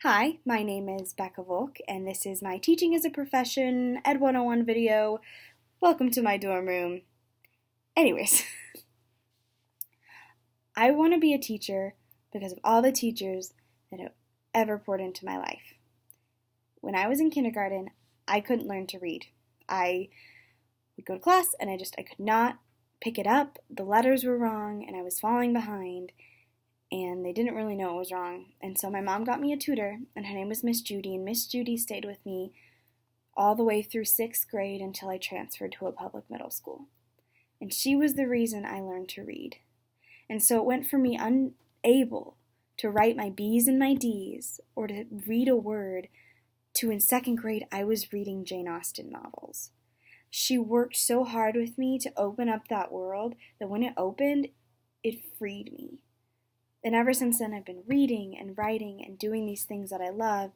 Hi, my name is Becca Volk, and this is my Teaching as a Profession Ed 101 video. Welcome to my dorm room. Anyways, I want to be a teacher because of all the teachers that have ever poured into my life. When I was in kindergarten, I couldn't learn to read. I would go to class and I could not pick it up. The letters were wrong and I was falling behind. And they didn't really know what was wrong. And so my mom got me a tutor, and her name was Miss Judy, and Miss Judy stayed with me all the way through 6th grade until I transferred to a public middle school. And she was the reason I learned to read. And so it went from me unable to write my B's and my D's or to read a word to in 2nd grade I was reading Jane Austen novels. She worked so hard with me to open up that world that when it opened, it freed me. And ever since then, I've been reading and writing and doing these things that I love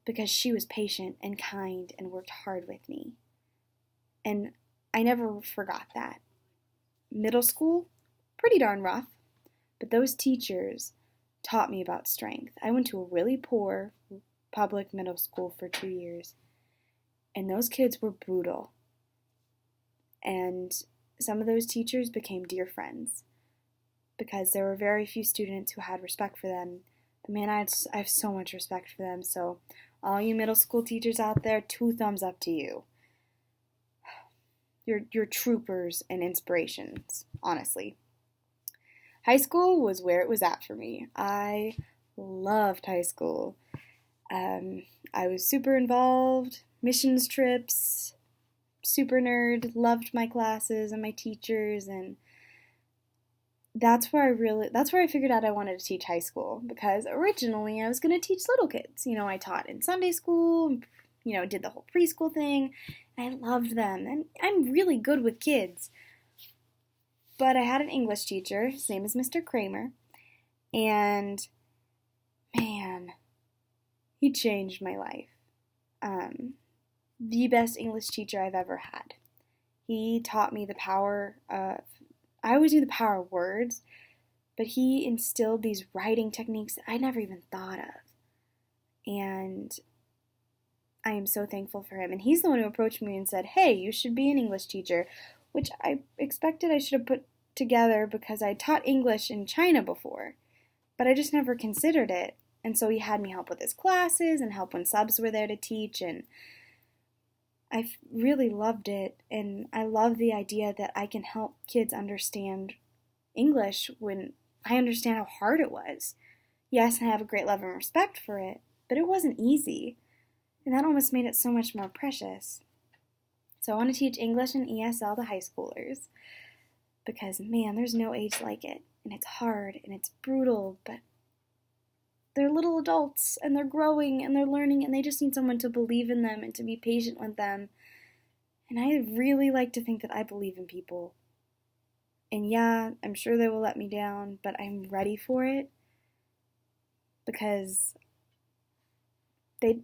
because she was patient and kind and worked hard with me. And I never forgot that. Middle school, pretty darn rough, but those teachers taught me about strength. I went to a really poor public middle school for 2 years, and those kids were brutal. And some of those teachers became dear friends, because there were very few students who had respect for them. But man, I have so much respect for them. So all you middle school teachers out there, 2 thumbs up to you. You're troopers and inspirations, honestly. High school was where it was at for me. I loved high school. I was super involved, missions trips, super nerd, loved my classes and my teachers, and that's where I figured out I wanted to teach high school, because originally I was going to teach little kids. I taught in Sunday school, did the whole preschool thing, and I loved them, and I'm really good with kids. But I had an English teacher, his name is Mr. Kramer, and man, he changed my life. The best English teacher I've ever had. He taught me the power of I always knew the power of words, but he instilled these writing techniques that I never even thought of. And I am so thankful for him. And he's the one who approached me and said, hey, you should be an English teacher, which I expected I should have put together because I taught English in China before, but I just never considered it. And so he had me help with his classes and help when subs were there to teach, and I really loved it, and I love the idea that I can help kids understand English when I understand how hard it was. Yes, I have a great love and respect for it, but it wasn't easy, and that almost made it so much more precious. So I want to teach English and ESL to high schoolers, because man, there's no age like it, and it's hard, and it's brutal, but they're little adults, and they're growing, and they're learning, and they just need someone to believe in them and to be patient with them. And I really like to think that I believe in people. And yeah, I'm sure they will let me down, but I'm ready for it, because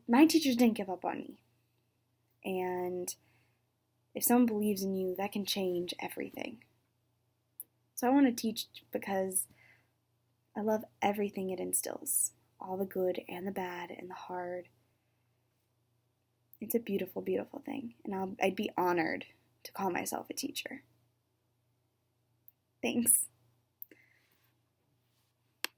my teachers didn't give up on me. And if someone believes in you, that can change everything. So I want to teach because I love everything it instills. All the good and the bad and the hard. It's a beautiful, beautiful thing. And I'd be honored to call myself a teacher. Thanks.